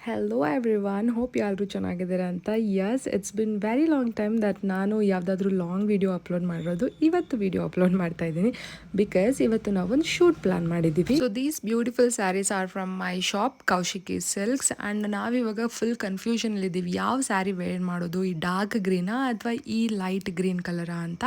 Hello everyone, hope ಎಲ್ಲರೂ ಚೆನ್ನಾಗಿದ್ದೀರಾ ಅಂತ. Yes, it's been very long time that ನಾನು ಯಾವುದಾದ್ರೂ ಲಾಂಗ್ ವಿಡಿಯೋ ಅಪ್ಲೋಡ್ ಮಾಡಿರೋದು. ಇವತ್ತು ವಿಡಿಯೋ ಅಪ್ಲೋಡ್ ಮಾಡ್ತಾ ಇದ್ದೀನಿ ಬಿಕಾಸ್ ಇವತ್ತು ನಾವೊಂದು ಶೂಟ್ ಪ್ಲಾನ್ ಮಾಡಿದ್ದೀವಿ. So these beautiful saris are from my shop Kaushiki silks. And ನಾವಿವಾಗ ಫುಲ್ ಕನ್ಫ್ಯೂಷನಲ್ಲಿದ್ದೀವಿ, ಯಾವ ಸ್ಯಾರಿ ವೇರ್ ಮಾಡೋದು, ಈ ಡಾರ್ಕ್ ಗ್ರೀನಾ ಅಥವಾ ಈ ಲೈಟ್ ಗ್ರೀನ್ ಕಲರಾ ಅಂತ.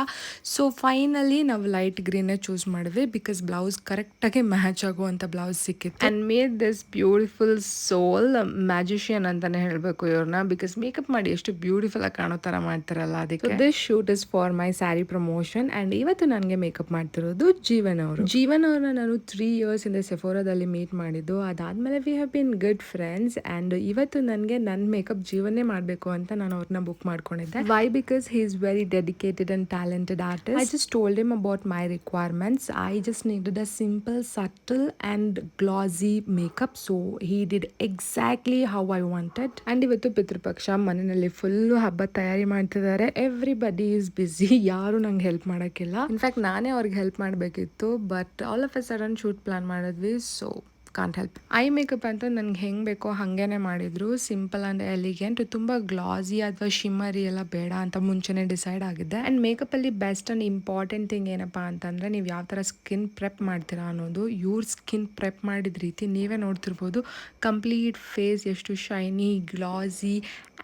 ಸೊ ಫೈನಲಿ ನಾವು ಲೈಟ್ ಗ್ರೀನೇ ಚೂಸ್ ಮಾಡಿದ್ವಿ ಬಿಕಾಸ್ ಬ್ಲೌಸ್ ಕರೆಕ್ಟಾಗಿ ಮ್ಯಾಚ್ ಆಗುವಂಥ ಬ್ಲೌಸ್ ಸಿಕ್ಕಿತ್ತು. And made this beautiful soul magician ಅಂತಾನೆ ಹೇಳಬೇಕು ಇವ್ರನ್ನ, ಬಿಕಾಸ್ ಮೇಕಪ್ ಮಾಡಿ ಎಷ್ಟು ಬ್ಯೂಟಿಫುಲ್ ಆಗಿ ಕಾಣೋ ಥರ ಮಾಡ್ತಾರಲ್ಲ ಅದಕ್ಕೆ. This shoot is for my sari promotion. And ಇವತ್ತು ನನಗೆ ಮೇಕಪ್ ಮಾಡ್ತಿರೋದು ಜೀವನ್ ಅವ್ರನ್ನ ನಾನು 3 years ಇಂದ ಸೆಫೋರಾದಲ್ಲಿ ಮೀಟ್ ಮಾಡಿದ್ದು. ಅದಾದ್ಮೇಲೆ we have been good friends. And ಇವತ್ತು ನನಗೆ ನನ್ನ ಮೇಕಪ್ ಜೀವನೇ ಮಾಡಬೇಕು ಅಂತ ನಾನು ಅವ್ರನ್ನ ಬುಕ್ ಮಾಡ್ಕೊಂಡಿದ್ದೆ. Why? Because he is very dedicated and talented artist. I just told him about my requirements. I just needed a simple, subtle and glossy makeup. So he did exactly how I wanted. And ಇವತ್ತು ಪಿತೃಪಕ್ಷ, ಮನೆಯಲ್ಲಿ full ಹಬ್ಬ ತಯಾರಿ ಮಾಡ್ತಿದ್ದಾರೆ. Everybody is ಬಿಸಿ, ಯಾರು ನಂಗೆ help ಮಾಡೋಕ್ಕಿಲ್ಲ. In fact ನಾನೇ ಅವ್ರಿಗೆ help ಮಾಡಬೇಕಿತ್ತು, but all of a sudden shoot plan ಮಾಡಿದ್ವಿ. So can't help. I makeup ಅಂತ ನನಗೆ ಹೆಂಗೆ ಬೇಕೋ ಹಾಗೇನೆ ಮಾಡಿದ್ರು, ಸಿಂಪಲ್ ಆ್ಯಂಡ್ ಎಲಿಗೆಂಟ್. ತುಂಬ ಗ್ಲಾಸಿ ಅಥವಾ ಶಿಮ್ಮರಿ ಎಲ್ಲ ಬೇಡ ಅಂತ ಮುಂಚೆನೇ ಡಿಸೈಡ್ ಆಗಿದ್ದೆ. ಆ್ಯಂಡ್ ಮೇಕಪ್ಪಲ್ಲಿ ಬೆಸ್ಟ್ ಆ್ಯಂಡ್ ಇಂಪಾರ್ಟೆಂಟ್ ಥಿಂಗ್ ಏನಪ್ಪ ಅಂತಂದರೆ, ನೀವು ಯಾವ ಥರ ಸ್ಕಿನ್ ಪ್ರೆಪ್ ಮಾಡ್ತೀರಾ ಅನ್ನೋದು. ಇವ್ರ ಸ್ಕಿನ್ ಪ್ರೆಪ್ ಮಾಡಿದ ರೀತಿ ನೀವೇ ನೋಡ್ತಿರ್ಬೋದು. ಕಂಪ್ಲೀಟ್ ಫೇಸ್ ಎಷ್ಟು shiny, glossy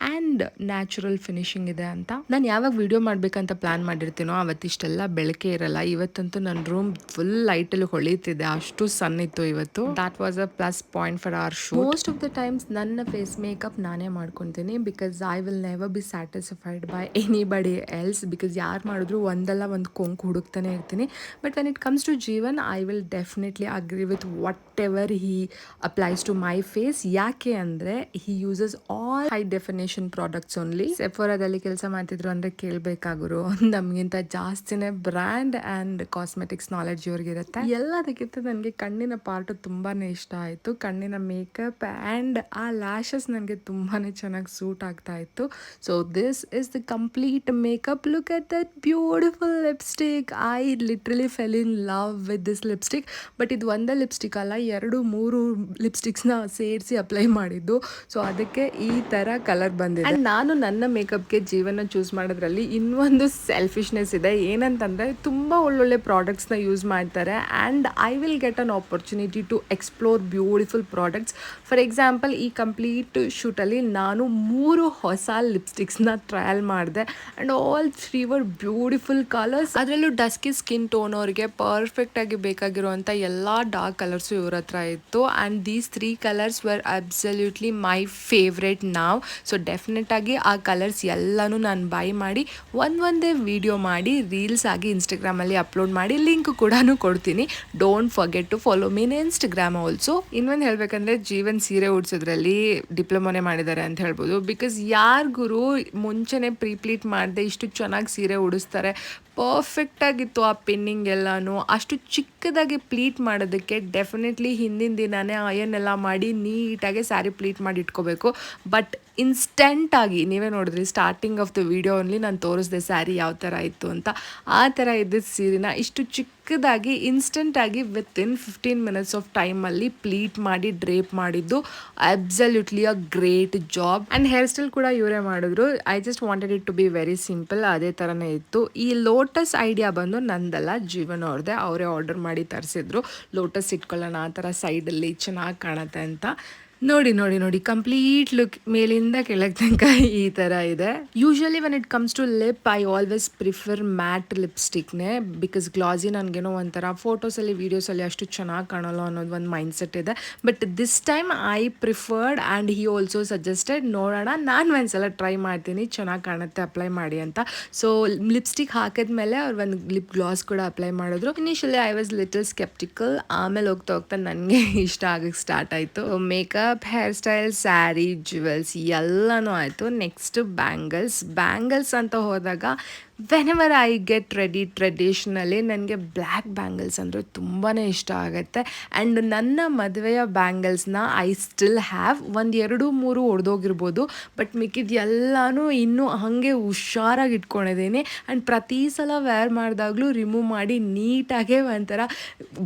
and natural finishing ಇದೆ ಅಂತ. ನಾನು ಯಾವಾಗ ವಿಡಿಯೋ ಮಾಡಬೇಕಂತ ಪ್ಲ್ಯಾನ್ ಮಾಡಿರ್ತೀನೋ ಅವತ್ತಿಷ್ಟೆಲ್ಲ ಬೆಳಕೆ ಇರಲ್ಲ. ಇವತ್ತಂತೂ ನನ್ನ ರೂಮ್ ಫುಲ್ ಲೈಟಲ್ಲಿ ಹೊಳಿತಿದೆ, ಅಷ್ಟು ಸಣ್ಣ ಇತ್ತು ಇವತ್ತು. That was a plus point for our shoot. Most of the times ನನ್ನ ಫೇಸ್ ಮೇಕಪ್ ನಾನೇ ಮಾಡ್ಕೊತೀನಿ because I will never be satisfied by anybody else. Because ಯಾರು ಮಾಡಿದ್ರು ಒಂದಲ್ಲ ಒಂದು ಕೊಂಕು ಹುಡುಕ್ತಾನೆ ಇರ್ತೀನಿ. But when it comes to Jeevan, I will definitely agree with whatever he applies to my face. ಯಾಕೆ ಅಂದರೆ he uses all high definition products only. ಸೆಫೋರಾದಲ್ಲಿ ಕೆಲಸ ಮಾಡ್ತಿದ್ರು ಅಂದರೆ ಕೇಳಬೇಕಾಗಿರೋ ನಮಗಿಂತ ಜಾಸ್ತಿನೇ ಬ್ರ್ಯಾಂಡ್ ಆ್ಯಂಡ್ ಕಾಸ್ಮೆಟಿಕ್ಸ್ ನಾಲೆಡ್ಜ್ ಇವ್ರಿಗಿರುತ್ತೆ. ಎಲ್ಲದಕ್ಕಿಂತ ನನಗೆ ಕಣ್ಣಿನ ಪಾರ್ಟು ತುಂಬಾ ಇಷ್ಟ ಆಯಿತು. ಕಣ್ಣಿನ ಮೇಕಪ್ ಆ್ಯಂಡ್ ಆ ಲ್ಯಾಶಸ್ ನನಗೆ ತುಂಬಾ ಚೆನ್ನಾಗಿ ಸೂಟ್ ಆಗ್ತಾ ಇತ್ತು. So this is the complete makeup. Look at that beautiful lipstick. I literally fell in love with this lipstick. But ಇದು ಒಂದೇ ಲಿಪ್ಸ್ಟಿಕ್ ಅಲ್ಲ, 2-3 ಲಿಪ್ಸ್ಟಿಕ್ಸ್ನ ಸೇರಿಸಿ ಅಪ್ಲೈ ಮಾಡಿದ್ದು. ಸೊ ಅದಕ್ಕೆ ಈ ಥರ ಕಲರ್ ಬಂದಿದೆ. ಆ್ಯಂಡ್ ನಾನು ನನ್ನ ಮೇಕಪ್ಗೆ ಜೀವನ ಚೂಸ್ ಮಾಡೋದ್ರಲ್ಲಿ ಇನ್ನೊಂದು ಸೆಲ್ಫಿಶ್ನೆಸ್ ಇದೆ. ಏನಂತಂದರೆ ತುಂಬ ಒಳ್ಳೊಳ್ಳೆ ಪ್ರಾಡಕ್ಟ್ಸ್ನ ಯೂಸ್ ಮಾಡ್ತಾರೆ and I will get an opportunity to explore beautiful products. For example, ಈ ಕಂಪ್ಲೀಟ್ ಶೂಟಲ್ಲಿ ನಾನು 3 ಹೊಸ ಲಿಪ್ಸ್ಟಿಕ್ಸ್ನ ಟ್ರಯಲ್ ಮಾಡಿದೆ and all 3 were beautiful colours. ಅದರಲ್ಲೂ ಡಸ್ಕಿ ಸ್ಕಿನ್ ಟೋನ್ ಅವರಿಗೆ ಪರ್ಫೆಕ್ಟಾಗಿ ಬೇಕಾಗಿರುವಂಥ ಎಲ್ಲ ಡಾರ್ಕ್ ಕಲರ್ಸು ಇವ್ರ ಹತ್ರ ಇತ್ತು. And these 3 colours were absolutely my favourite now. So definite ಆಗಿ ಆ ಕಲರ್ಸ್ ಎಲ್ಲನೂ ನಾನು ಬೈ ಮಾಡಿ ಒಂದೇ ವಿಡಿಯೋ ಮಾಡಿ ರೀಲ್ಸ್ ಆಗಿ ಇನ್ಸ್ಟಾಗ್ರಾಮಲ್ಲಿ ಅಪ್ಲೋಡ್ ಮಾಡಿ ಲಿಂಕ್ ಕೂಡ ಕೊಡ್ತೀನಿ. Don't forget to follow me on Instagram also. ಇನ್ನೊಂದು ಹೇಳಬೇಕಂದ್ರೆ, ಜೀವನ್ ಸೀರೆ ಉಡ್ಸೋದ್ರಲ್ಲಿ ಡಿಪ್ಲೊಮೊನೇ ಮಾಡಿದ್ದಾರೆ ಅಂತ ಹೇಳ್ಬೋದು. ಬಿಕಾಸ್ ಯಾರಿಗೂ ಮುಂಚೆನೇ ಪ್ರೀಪ್ಲೀಟ್ ಮಾಡದೆ ಇಷ್ಟು ಚೆನ್ನಾಗಿ ಸೀರೆ ಉಡಿಸ್ತಾರೆ. ಪರ್ಫೆಕ್ಟಾಗಿತ್ತು ಆ ಪಿನ್ನಿಂಗ್ ಎಲ್ಲನೂ. ಅಷ್ಟು ಚಿಕ್ಕದಾಗಿ ಪ್ಲೀಟ್ ಮಾಡೋದಕ್ಕೆ ಡೆಫಿನೆಟ್ಲಿ ಹಿಂದಿನ ದಿನವೇ ಅಯನ್ ಎಲ್ಲ ಮಾಡಿ ನೀಟಾಗಿ ಸ್ಯಾರಿ ಪ್ಲೀಟ್ ಮಾಡಿ ಇಟ್ಕೋಬೇಕು. ಬಟ್ ಇನ್ಸ್ಟೆಂಟಾಗಿ ನೀವೇ ನೋಡಿದ್ರಿ starting of the video only ನಾನು ತೋರಿಸಿದೆ ಸ್ಯಾರಿ ಯಾವ ಥರ ಇತ್ತು ಅಂತ. ಆ ಥರ ಇದ್ದಿದ್ದ ಸೀರೆನ ಇಷ್ಟು ಚಿಕ್ಕದಾಗಿ ಇನ್ಸ್ಟೆಂಟಾಗಿ ವಿತಿನ್ 15 minutes ಆಫ್ ಟೈಮಲ್ಲಿ ಪ್ಲೀಟ್ ಮಾಡಿ ಡ್ರೇಪ್ ಮಾಡಿದ್ದು absolutely a great job. And hair style ಕೂಡ ಇವರೇ ಮಾಡಿದ್ರು. I just wanted it to be very simple. ಅದೇ ಥರನೇ ಇತ್ತು. ಈ ಲೋಟಸ್ ಐಡಿಯಾ ಬಂದು ನಂದಲ್ಲ, ಜೀವನ ಅವ್ರದ್ದೇ. ಅವರೇ ಆರ್ಡರ್ ಮಾಡಿ ತರಿಸಿದ್ರು. ಲೋಟಸ್ ಇಟ್ಕೊಳ್ಳೋಣ ಆ ಥರ ಸೈಡಲ್ಲಿ ಚೆನ್ನಾಗಿ ಕಾಣುತ್ತೆ ಅಂತ. ನೋಡಿ ಕಂಪ್ಲೀಟ್ ಲುಕ್ ಮೇಲಿಂದ ಕೆಳಗೆ ತನಕ ಈ ಥರ ಇದೆ. Usually when it comes to lip, I always prefer matte ಲಿಪ್ಸ್ಟಿಕ್ನೇ. ಬಿಕಾಸ್ ಗ್ಲಾಸಿ ನನಗೇನೋ ಒಂಥರ ಫೋಟೋಸಲ್ಲಿ ವೀಡಿಯೋಸಲ್ಲಿ ಅಷ್ಟು ಚೆನ್ನಾಗಿ ಕಾಣೋಲ್ಲ ಅನ್ನೋದು ಒಂದು ಮೈಂಡ್ ಸೆಟ್ ಇದೆ. But this time I preferred and he also suggested. ನೋಡೋಣ, ನಾನು ಒಂದ್ಸಲ ಟ್ರೈ ಮಾಡ್ತೀನಿ, ಚೆನ್ನಾಗಿ ಕಾಣುತ್ತೆ ಅಪ್ಲೈ ಮಾಡಿ ಅಂತ. ಸೊ ಲಿಪ್ಸ್ಟಿಕ್ ಹಾಕಿದ್ಮೇಲೆ ಅವ್ರು ಒಂದು ಲಿಪ್ ಗ್ಲಾಸ್ ಕೂಡ ಅಪ್ಲೈ ಮಾಡಿದ್ರು. Initially I was little sceptical. ಆಮೇಲೆ ಹೋಗ್ತಾ ನನಗೆ ಇಷ್ಟ ಆಗಕ್ಕೆ ಸ್ಟಾರ್ಟ್ ಆಯಿತು. Makeup, hair style, sari, jewels ಎಲ್ಲನೂ ಆಯಿತು. ನೆಕ್ಸ್ಟ್ ಬ್ಯಾಂಗಲ್ಸ್ ಅಂತ ಹೋದಾಗ whenever I get ready traditionally ನನಗೆ ಬ್ಲ್ಯಾಕ್ ಬ್ಯಾಂಗಲ್ಸ್ ಅಂದರೆ ತುಂಬಾ ಇಷ್ಟ ಆಗುತ್ತೆ. ಆ್ಯಂಡ್ ನನ್ನ ಮದುವೆಯ ಬ್ಯಾಂಗಲ್ಸ್ನ ಐ ಸ್ಟಿಲ್ ಹ್ಯಾವ್ ಒಂದು 2-3 ಒಡೆದೋಗಿರ್ಬೋದು, ಬಟ್ ಮಿಕ್ಕಿದ ಎಲ್ಲನೂ ಇನ್ನೂ ಹಾಗೆ ಹುಷಾರಾಗಿ ಇಟ್ಕೊಂಡಿದ್ದೀನಿ. ಆ್ಯಂಡ್ ಪ್ರತಿ ಸಲ ವೇರ್ ಮಾಡಿದಾಗಲೂ ರಿಮೂವ್ ಮಾಡಿ ನೀಟಾಗೆ ಒಂಥರ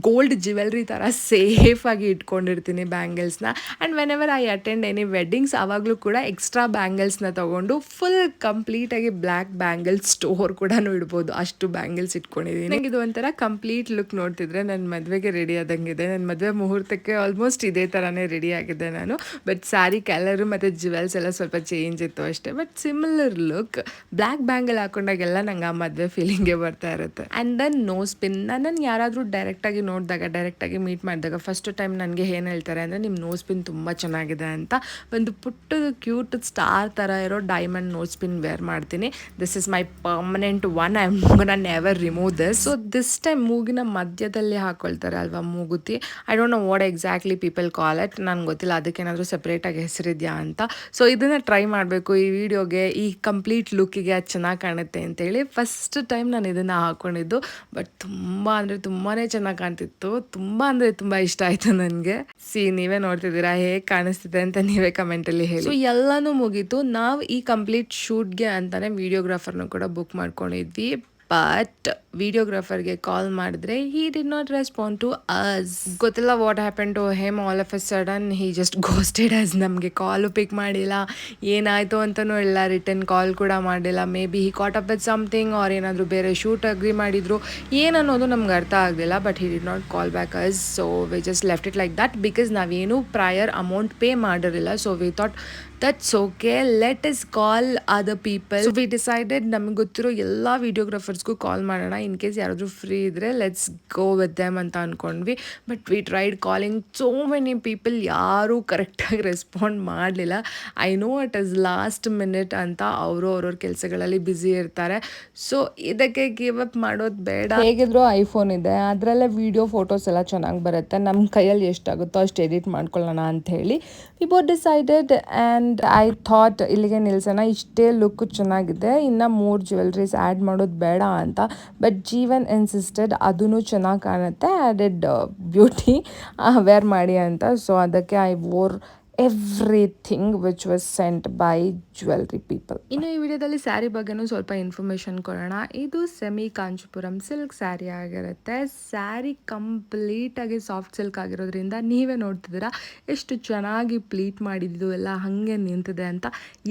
ಗೋಲ್ಡ್ ಜ್ಯುವೆಲ್ರಿ ಥರ ಸೇಫಾಗಿ ಇಟ್ಕೊಂಡಿರ್ತೀನಿ ಬ್ಯಾಂಗಲ್ಸ್ನ. And whenever I attend any weddings ಆವಾಗಲೂ ಕೂಡ ಎಕ್ಸ್ಟ್ರಾ ಬ್ಯಾಂಗಲ್ಸ್ನ ತೊಗೊಂಡು ಫುಲ್ ಕಂಪ್ಲೀಟಾಗಿ ಬ್ಲ್ಯಾಕ್ ಬ್ಯಾಂಗಲ್ ಸ್ಟೋರ್ ಕೂಡ ಇಡ್ಬೋದು, ಅಷ್ಟು ಬ್ಯಾಂಗಲ್ಸ್ ಇಟ್ಕೊಂಡಿದ್ದೀನಿ. ನನಗೆ ಇದು ಒಂಥರ ಕಂಪ್ಲೀಟ್ ಲುಕ್ ನೋಡ್ತಿದ್ರೆ ನನ್ನ ಮದುವೆಗೆ ರೆಡಿ ಆದಂಗಿದೆ. ನನ್ನ ಮದುವೆ ಮುಹೂರ್ತಕ್ಕೆ ಆಲ್ಮೋಸ್ಟ್ ಇದೇ ಥರನೇ ರೆಡಿ ಆಗಿದ್ದೆ ನಾನು. ಬಟ್ ಸ್ಯಾರಿ ಕಲರು ಮತ್ತು ಜ್ಯುವೆಲ್ಸ್ ಎಲ್ಲ ಸ್ವಲ್ಪ ಚೇಂಜ್ ಇತ್ತು ಅಷ್ಟೇ, but similar look. Black bangle ಹಾಕೊಂಡಾಗೆಲ್ಲ ನಂಗೆ ಆ ಮದುವೆ ಫೀಲಿಂಗೇ ಬರ್ತಾ ಇರುತ್ತೆ. And then nose pin. ನನ್ನನ್ನು ಯಾರಾದರೂ ಡೈರೆಕ್ಟಾಗಿ ನೋಡಿದಾಗ, ಡೈರೆಕ್ಟಾಗಿ ಮೀಟ್ ಮಾಡಿದಾಗ ಫಸ್ಟ್ ಟೈಮ್ ನನಗೆ ಏನು ಹೇಳ್ತಾರೆ ಅಂದರೆ ನಿಮ್ಮ ನೋಸ್ ಪಿನ್ ತುಂಬ ಚೆನ್ನಾಗಿದೆ ಅಂತ. ಒಂದು ಪುಟ್ಟದು ಕ್ಯೂಟ್ ಸ್ಟಾರ್ ಥರ ಇರೋ ಡೈಮಂಡ್ ನೋಸ್ ಪಿನ್ ವೇರ್ ಮಾಡ್ತೀನಿ. This is my permanent one. I am gonna never remove this. So this time ಮೂಗಿನ ಮಧ್ಯದಲ್ಲಿ ಹಾಕೊಳ್ತಾರೆ ಅಲ್ವಾ ಮೂಗುತಿ. I don't know what exactly people call it, ನನಗೆ ಗೊತ್ತಿಲ್ಲ ಅದಕ್ಕೇನಾದರೂ ಸಪ್ರೇಟಾಗಿ ಹೆಸರಿದೆಯಾ ಅಂತ. ಸೊ ಇದನ್ನು ಟ್ರೈ ಮಾಡಬೇಕು ಈ ವಿಡಿಯೋಗೆ, ಈ ಕಂಪ್ಲೀಟ್ ಲುಕ್ಕಿಗೆ ಅದು ಚೆನ್ನಾಗಿ ಕಾಣುತ್ತೆ ಅಂತೇಳಿ ಫಸ್ಟ್ ಟೈಮ್ ನಾನು ಇದನ್ನು ಹಾಕ್ಕೊಂಡಿದ್ದು. ಬಟ್ ತುಂಬ ಅಂದರೆ ತುಂಬಾ ಚೆನ್ನಾಗಿ ಕಾಣ್ತಿತ್ತು, ತುಂಬ ಅಂದರೆ ತುಂಬ ಇಷ್ಟ ಆಯಿತು ನನಗೆ. ನೀವೇ ನೋಡ್ತಿದ್ದೀರಾ ಹೇಗೆ ಕಾಣಿಸ್ತಿದೆ ಅಂತ ನೀವೇ ಕಮೆಂಟಲ್ಲಿ ಹೇಳಿ. ಸೊ ಎಲ್ಲನೂ ಮುಗೀತು. ನಾವು ಈ ಕಂಪ್ಲೀಟ್ ಶೂಟ್ಗೆ ಅಂತಲೇ ವಿಡಿಯೋಗ್ರಾಫರ್ನ ಕೂಡ ಬುಕ್ ಮಾಡ್ಕೊಂಡಿದ್ವಿ. ಬಟ್ ವಿಡಿಯೋಗ್ರಾಫರ್ಗೆ ಕಾಲ್ ಮಾಡಿದ್ರೆ he did not respond to us. ಗೊತ್ತಿಲ್ಲ what happen to him. All of a sudden he just ghosted us. ನಮಗೆ ಕಾಲು ಪಿಕ್ ಮಾಡಿಲ್ಲ, ಏನಾಯಿತು ಅಂತಲೂ ಇಲ್ಲ, ರಿಟರ್ನ್ ಕಾಲ್ ಕೂಡ ಮಾಡಿಲ್ಲ. May be he cot up with something R ಏನಾದರೂ ಬೇರೆ ಶೂಟ್ ಅಗ್ರಿ ಮಾಡಿದ್ರು, ಏನನ್ನೋದು ನಮ್ಗೆ ಅರ್ಥ ಆಗಲಿಲ್ಲ. But he did not call back us. So we just left it like that because ನಾವೇನು ಪ್ರಯರ್ ಅಮೌಂಟ್ ಪೇ ಮಾಡಿರಲಿಲ್ಲ. So we thought that's okay, let is call other people. So we decided ನಮಗೆ ಗೊತ್ತಿರೋ ಎಲ್ಲ ವಿಡಿಯೋಗ್ರಾಫರ್ಸ್ಗೂ ಕಾಲ್ ಮಾಡೋಣ, in case ಯಾರಾದರೂ free ಇದ್ದರೆ let's go with them ಅಂತ ಅಂದ್ಕೊಂಡ್ವಿ. But we tried calling so many people, ಯಾರೂ ಕರೆಕ್ಟಾಗಿ ರೆಸ್ಪಾಂಡ್ ಮಾಡಲಿಲ್ಲ. I know it is last minute ಅಂತ, ಅವರು ಅವ್ರವ್ರ ಕೆಲಸಗಳಲ್ಲಿ ಬ್ಯುಸಿ ಇರ್ತಾರೆ. ಸೊ ಇದಕ್ಕೆ ಗಿವ್ ಅಪ್ ಮಾಡೋದು ಬೇಡ. ಹೇಗಿದ್ರು ಐಫೋನ್ ಇದೆ, ಅದರಲ್ಲೇ ವಿಡಿಯೋ ಫೋಟೋಸ್ ಎಲ್ಲ ಚೆನ್ನಾಗಿ ಬರುತ್ತೆ. ನಮ್ಮ ಕೈಯಲ್ಲಿ ಎಷ್ಟಾಗುತ್ತೋ ಅಷ್ಟು ಎಡಿಟ್ ಮಾಡ್ಕೊಳ್ಳೋಣ ಅಂಥೇಳಿ we both decided. And I thought ಇಲ್ಲಿಗೆ ನಿಲ್ಸೋಣ, ಇಷ್ಟೇ ಲುಕ್ ಚೆನ್ನಾಗಿದೆ, ಇನ್ನು 3 ಜ್ಯುವೆಲ್ರೀಸ್ ಆ್ಯಡ್ ಮಾಡೋದು ಬೇಡ ಅಂತ. ಬಟ್ ಜೀವನ್ ಇನ್ಸಿಸ್ಟೆಡ್ ಅದೂ ಚೆನ್ನಾಗಿ ಕಾಣುತ್ತೆ, ಆ್ಯಡೆಡ್ ಬ್ಯೂಟಿ ವೇರ್ ಮಾಡಿ ಅಂತ. ಸೊ ಅದಕ್ಕೆ I wore everything which was sent by jewellery people. ಇನ್ನು ಈ ವಿಡಿಯೋದಲ್ಲಿ ಸ್ಯಾರಿ ಬಗ್ಗೆನೂ ಸ್ವಲ್ಪ ಇನ್ಫಾರ್ಮೇಷನ್ ಕೊಡೋಣ. ಇದು ಸೆಮಿ ಕಾಂಚೀಪುರಂ ಸಿಲ್ಕ್ ಸ್ಯಾರಿ ಆಗಿರುತ್ತೆ. ಸ್ಯಾರಿ ಕಂಪ್ಲೀಟಾಗಿ ಸಾಫ್ಟ್ ಸಿಲ್ಕ್ ಆಗಿರೋದ್ರಿಂದ ನೀವೇ ನೋಡ್ತಿದ್ದೀರಾ ಎಷ್ಟು ಚೆನ್ನಾಗಿ ಪ್ಲೀಟ್ ಮಾಡಿದ್ದು ಎಲ್ಲ ಹಾಗೆ ನಿಂತಿದೆ ಅಂತ.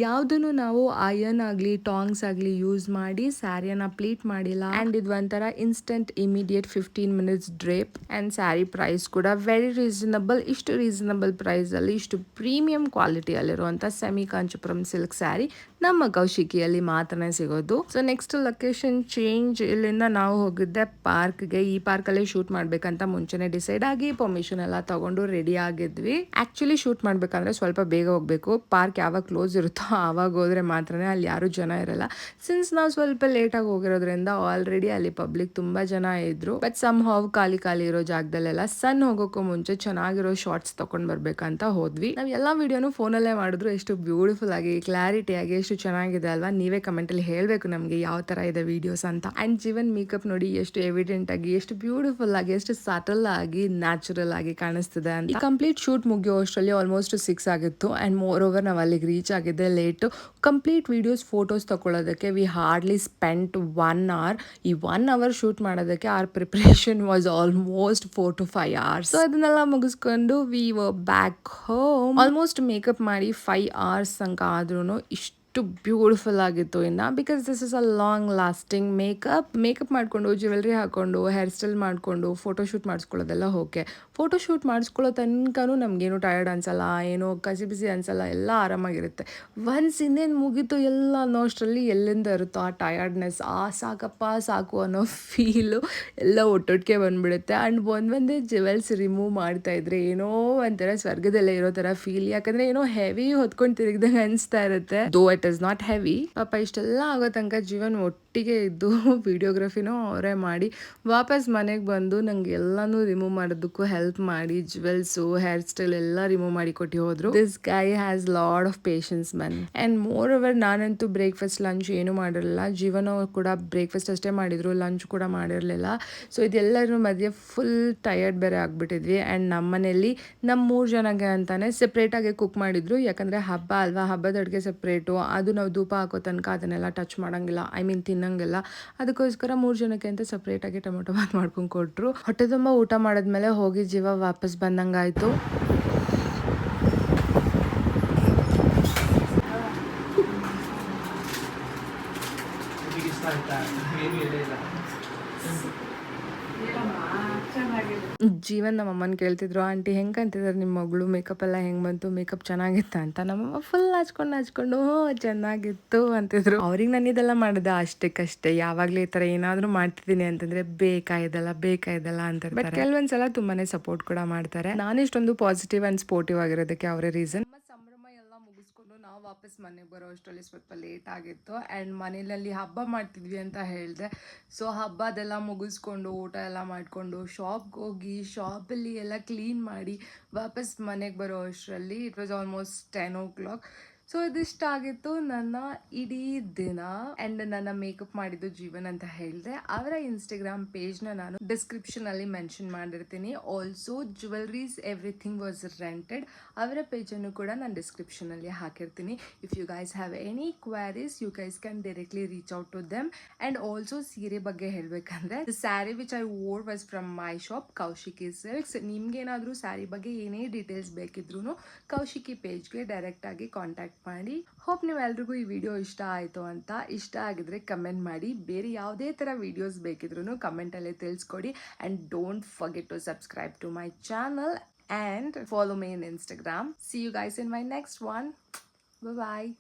ಯಾವುದನ್ನು ನಾವು ಅಯನ್ ಆಗಲಿ ಟಾಂಗ್ಸ್ ಆಗಲಿ ಯೂಸ್ ಮಾಡಿ ಸ್ಯಾರಿಯನ್ನು ಪ್ಲೀಟ್ ಮಾಡಿಲ್ಲ. ಆ್ಯಂಡ್ ಇದು ಒಂಥರ instant immediate 15 minutes drape. And sari price ಕೂಡ ವೆರಿ ರೀಸನಬಲ್. ಇಷ್ಟು ರೀಸನಬಲ್ ಪ್ರೈಸಲ್ಲಿ ಇಷ್ಟು ಪ್ರೀಮಿಯಂ ಕ್ವಾಲಿಟಿಯಲ್ಲಿರುವಂಥ ಸೆಮಿ ಕಾಂಚೀಪುರಂ ಸಿಲ್ಕ್ ಸ್ಯಾರಿ ನಮ್ಮ ಕೌಶಿಕಿಯಲ್ಲಿ ಮಾತ್ರನೇ ಸಿಗೋದು. So next location change. ಇಲ್ಲಿಂದ ನಾವು ಹೋಗಿದ್ದೆ ಪಾರ್ಕ್ಗೆ. ಈ ಪಾರ್ಕಲ್ಲೇ ಶೂಟ್ ಮಾಡಬೇಕಂತ ಮುಂಚೆನೇ ಡಿಸೈಡ್ ಆಗಿ ಪರ್ಮಿಷನ್ ಎಲ್ಲ ತಗೊಂಡು ರೆಡಿ ಆಗಿದ್ವಿ. ಆ್ಯಕ್ಚುಲಿ ಶೂಟ್ ಮಾಡಬೇಕಂದ್ರೆ ಸ್ವಲ್ಪ ಬೇಗ ಹೋಗಬೇಕು. ಪಾರ್ಕ್ ಯಾವಾಗ ಕ್ಲೋಸ್ ಇರುತ್ತೋ ಆವಾಗ ಹೋದರೆ ಮಾತ್ರನೇ ಅಲ್ಲಿ ಯಾರೂ ಜನ ಇರಲ್ಲ. ಸಿನ್ಸ್ ನಾವು ಸ್ವಲ್ಪ ಲೇಟಾಗಿ ಹೋಗಿರೋದ್ರಿಂದ ಆಲ್ರೆಡಿ ಅಲ್ಲಿ ಪಬ್ಲಿಕ್ ತುಂಬ ಜನ ಇದ್ರು. ಬಟ್ ಸಮ್ ಹಾವ್ ಖಾಲಿ ಇರೋ ಜಾಗದಲ್ಲೆಲ್ಲ ಸನ್ ಹೋಗೋಕ್ಕೂ ಮುಂಚೆ ಚೆನ್ನಾಗಿರೋ ಶಾರ್ಟ್ಸ್ ತೊಗೊಂಡು ಬರ್ಬೇಕಂತ ಹೋದ್ವಿ. ನಾವು ಎಲ್ಲ ವಿಡಿಯೋನು ಫೋನಲ್ಲೇ ಮಾಡಿದ್ರು ಎಷ್ಟು ಬ್ಯೂಟಿಫುಲ್ ಆಗಿ ಕ್ಲಾರಿಟಿಯಾಗಿ ಎಷ್ಟು ಚೆನ್ನಾಗಿದೆ ಅಲ್ವಾ. ನೀವೇ ಕಮೆಂಟಲ್ಲಿ ಹೇಳಬೇಕು ನಮಗೆ ಯಾವ ಥರ ಇದೆ ವಿಡಿಯೋಸ್ ಅಂತ. ಆ್ಯಂಡ್ ಜೀವನ್ ಮೇಕಪ್ ನೋಡಿ ಎಷ್ಟು ಎವಿಡೆಂಟ್ ಆಗಿ, ಎಷ್ಟು ಬ್ಯೂಟಿಫುಲ್ ಆಗಿ, ಎಷ್ಟು ಸಟಲ್ ಆಗಿ, ನ್ಯಾಚುರಲ್ ಆಗಿ ಕಾಣಿಸ್ತಿದೆ ಅಂತ. ಈ ಕಂಪ್ಲೀಟ್ ಶೂಟ್ ಮುಗಿಯೋ ಅಷ್ಟರಲ್ಲಿ ಆಲ್ಮೋಸ್ಟ್ 6 ಆಗಿತ್ತು. ಆ್ಯಂಡ್ ಮೋರ್ ಓವರ್ ನಾವು ಅಲ್ಲಿಗೆ ರೀಚ್ ಆಗಿದ್ದೆ ಲೇಟು. ಕಂಪ್ಲೀಟ್ ವಿಡಿಯೋಸ್ ಫೋಟೋಸ್ ತಗೊಳ್ಳೋದಕ್ಕೆ ವಿ ಹಾರ್ಡ್ಲಿ ಸ್ಪೆಂಟ್ 1 hour. ಈ 1 hour ಶೂಟ್ ಮಾಡೋದಕ್ಕೆ our preparation was almost 4 to 5 hours. So ಅದನ್ನೆಲ್ಲ ಮುಗಿಸ್ಕೊಂಡು we were back home. Almost makeup ಮಾಡಿ 5 hours ತನಕ ಆದ್ರೂ ಇಷ್ಟು ಬ್ಯೂಟಿಫುಲ್ ಆಗಿತ್ತು ಇನ್ನು. Because this is a long lasting makeup ಮಾಡಿಕೊಂಡು ಜ್ಯುವೆಲ್ರಿ ಹಾಕೊಂಡು ಹೇರ್ ಸ್ಟೈಲ್ ಮಾಡಿಕೊಂಡು ಫೋಟೋಶೂಟ್ ಮಾಡಿಸ್ಕೊಳ್ಳೋದೆಲ್ಲ ಓಕೆ. ಫೋಟೋಶೂಟ್ ಮಾಡಿಸ್ಕೊಳ್ಳೋ ತನಕನೂ ನಮಗೇನು ಟಯರ್ಡ್ ಅನ್ಸಲ್ಲ, ಏನೋ ಬಿಸಿ ಅನ್ಸಲ್ಲ, ಎಲ್ಲ ಆರಾಮಾಗಿರುತ್ತೆ. ಒನ್ಸ್ ಇನ್ನೇನು ಮುಗೀತು ಎಲ್ಲ ಅನ್ನೋಷ್ಟರಲ್ಲಿ ಎಲ್ಲಿಂದ ಇರುತ್ತೋ ಆ ಟಯರ್ಡ್ನೆಸ್, ಸಾಕಪ್ಪ ಸಾಕು ಅನ್ನೋ ಫೀಲು ಎಲ್ಲ ಒಟ್ಟೊಟ್ಟಿಗೆ ಬಂದುಬಿಡುತ್ತೆ. ಆ್ಯಂಡ್ ಒಂದೇ ಜ್ಯುವೆಲ್ಸ್ ರಿಮೂವ್ ಮಾಡ್ತಾಯಿದ್ರೆ ಏನೋ ಒಂಥರ ಸ್ವರ್ಗದಲ್ಲೇ ಇರೋ ಥರ ಫೀಲ್. ಯಾಕಂದರೆ ಏನೋ ಹೆವಿ ಹೊತ್ಕೊಂಡು ತಿರುಗ್ದಂಗೆ ಅನಿಸ್ತಾ ಇರುತ್ತೆ. Though it is not heavy. ಪಾಪ ಇಷ್ಟೆಲ್ಲ ಆಗೋ ತನಕ ಜೀವನ್ ಒಟ್ಟಿಗೆ ಇದ್ದು ವಿಡಿಯೋಗ್ರಫಿನೂ ಅವರೇ ಮಾಡಿ ವಾಪಸ್ ಮನೆಗೆ ಬಂದು ನಂಗೆ ಎಲ್ಲನೂ ರಿಮೂವ್ ಮಾಡೋದಕ್ಕೂ ಹೆಲ್ಪ್ ಮಾಡಿ ಜ್ಯುವೆಲ್ಸು ಹೇರ್ ಸ್ಟೈಲ್ ಎಲ್ಲ ರಿಮೂವ್ ಮಾಡಿ ಕೊಟ್ಟು ಹೋದ್ರು. This guy has lot of patience man. And more over ನಾನಂತೂ ಬ್ರೇಕ್ಫಾಸ್ಟ್ ಲಂಚ್ ಏನೂ ಮಾಡಿರಲಿಲ್ಲ. ಜೀವನ ಕೂಡ ಬ್ರೇಕ್ಫಾಸ್ಟ್ ಅಷ್ಟೇ ಮಾಡಿದ್ರು, ಲಂಚ್ ಕೂಡ ಮಾಡಿರಲಿಲ್ಲ. ಸೊ ಇದೆಲ್ಲರ ಮಧ್ಯೆ ಫುಲ್ ಟಯರ್ಡ್ ಬೇರೆ ಆಗಿಬಿಟ್ಟಿದ್ವಿ. ಆ್ಯಂಡ್ ನಮ್ಮ ಮನೆಯಲ್ಲಿ ನಮ್ಮ 3 ಜನಕ್ಕೆ ಅಂತಾನೆ ಸೆಪ್ರೇಟಾಗಿ ಕುಕ್ ಮಾಡಿದ್ರು. ಯಾಕಂದರೆ ಹಬ್ಬ ಅಲ್ವಾ, ಹಬ್ಬದ ಅಡುಗೆ ಸೆಪ್ರೇಟು, ಅದು ನಾವು ಧೂಪ ಹಾಕೋ ತನಕ ಅದನ್ನೆಲ್ಲ ಟಚ್ ಮಾಡೋಂಗಿಲ್ಲ, ತಿನ್ನಂಗಿಲ್ಲ. ಅದಕ್ಕೋಸ್ಕರ 3 ಜನಕ್ಕೆ ಅಂತ ಸಪ್ರೇಟಾಗಿ ಟೊಮೊಟೊ ಬಾತ್ ಮಾಡ್ಕೊಂಡು ಕೊಟ್ಟರು. ಹೊಟ್ಟೆ ತುಂಬ ಊಟ ಮಾಡಿದ್ಮೇಲೆ ಹೋಗಿ ಜೀವ ವಾಪಸ್ ಬಂದಂಗಾಯಿತು. ಜೀವನ್ ನಮ್ಮಮ್ಮನ ಕೇಳ್ತಿದ್ರು, ಆಂಟಿ ಹೆಂಗೆ ಅಂತಿದ್ದಾರೆ ನಿಮ್ಮ ಮಗಳು, ಮೇಕಪ್ ಎಲ್ಲ ಹೆಂಗೆ ಬಂತು, ಮೇಕಪ್ ಚೆನ್ನಾಗಿತ್ತ ಅಂತ. ನಮ್ಮಮ್ಮ ಫುಲ್ ಹಚ್ಕೊಂಡು ಚೆನ್ನಾಗಿತ್ತು ಅಂತಿದ್ರು. ಅವ್ರಿಗೆ ನಾನು ಇದೆಲ್ಲ ಮಾಡಿದೆ ಅಷ್ಟಕ್ಕಷ್ಟೇ. ಯಾವಾಗಲೂ ಈ ಥರ ಏನಾದರೂ ಮಾಡ್ತಿದ್ದೀನಿ ಅಂತಂದರೆ ಬೇಕಾಯ್ದಲ್ಲ ಅಂತಾರೆ. ಬಟ್ ಕೆಲವೊಂದ್ಸಲ ತುಂಬಾ ಸಪೋರ್ಟ್ ಕೂಡ ಮಾಡ್ತಾರೆ. ನಾನು ಇಷ್ಟೊಂದು ಪಾಸಿಟಿವ್ ಆ್ಯಂಡ್ ಸ್ಪೋರ್ಟಿವ್ ಆಗಿರೋದಕ್ಕೆ ಅವರೇ ರೀಸನ್. ಸಂಭ್ರಮ ಎಲ್ಲ ಮುಗಿಸ್ಕೊಂಡು ನಾವು ವಾಪಸ್ ಮನೆಗೆ ಬರೋ ಅಷ್ಟರಲ್ಲಿ ಸ್ವಲ್ಪ ಲೇಟ್ ಆಗಿತ್ತು. ಆ್ಯಂಡ್ ಮನೆಯಲ್ಲಿ ಹಬ್ಬ ಮಾಡ್ತಿದ್ವಿ ಅಂತ ಹೇಳಿದೆ. ಸೊ ಹಬ್ಬದೆಲ್ಲ ಮುಗಿಸ್ಕೊಂಡು ಊಟ ಎಲ್ಲ ಮಾಡಿಕೊಂಡು ಶಾಪ್ಗೆ ಹೋಗಿ ಶಾಪಲ್ಲಿ ಎಲ್ಲ ಕ್ಲೀನ್ ಮಾಡಿ ವಾಪಸ್ ಮನೆಗೆ ಬರೋ ಅಷ್ಟರಲ್ಲಿ it was almost 10 o'clock. So ಇದಿಷ್ಟ ಆಗಿತ್ತು ನನ್ನ ಇಡೀ ದಿನ. ಆ್ಯಂಡ್ ನನ್ನ ಮೇಕಪ್ ಮಾಡಿದ್ದು ಜೀವನ್ ಅಂತ ಹೇಳಿದೆ. ಅವರ ಇನ್ಸ್ಟಾಗ್ರಾಮ್ ಪೇಜ್ನ ನಾನು ಡಿಸ್ಕ್ರಿಪ್ಷನಲ್ಲಿ ಮೆನ್ಷನ್ ಮಾಡಿರ್ತೀನಿ. Also jewelleries everything was rented. ಅವರ ಪೇಜನ್ನು ಕೂಡ ನಾನು ಡಿಸ್ಕ್ರಿಪ್ಷನಲ್ಲಿ ಹಾಕಿರ್ತೀನಿ. If you guys have any queries you guys can directly reach out to them. And also ಸೀರೆ ಬಗ್ಗೆ ಹೇಳಬೇಕಂದ್ರೆ the sari which I wore was from my shop Kaushiki silks. ನಿಮ್ಗೇನಾದರೂ ಸ್ಯಾರಿ ಬಗ್ಗೆ ಏನೇ ಡೀಟೇಲ್ಸ್ ಬೇಕಿದ್ರೂ ಕೌಶಿಕಿ ಪೇಜ್ಗೆ ಡೈರೆಕ್ಟಾಗಿ ಕಾಂಟ್ಯಾಕ್ಟ್ ಮಾಡಿ. ಹೋಪ್ ನೀವೆಲ್ರಿಗೂ ಈ ವಿಡಿಯೋ ಇಷ್ಟ ಆಯಿತು ಅಂತ. ಇಷ್ಟ ಆಗಿದ್ರೆ ಕಮೆಂಟ್ ಮಾಡಿ. ಬೇರೆ ಯಾವುದೇ ಥರ ವಿಡಿಯೋಸ್ ಬೇಕಿದ್ರೂ ಕಮೆಂಟಲ್ಲಿ ತಿಳಿಸ್ಕೊಡಿ. And don't forget to subscribe to my channel and follow me on Instagram. See you guys in my next one. Bye bye.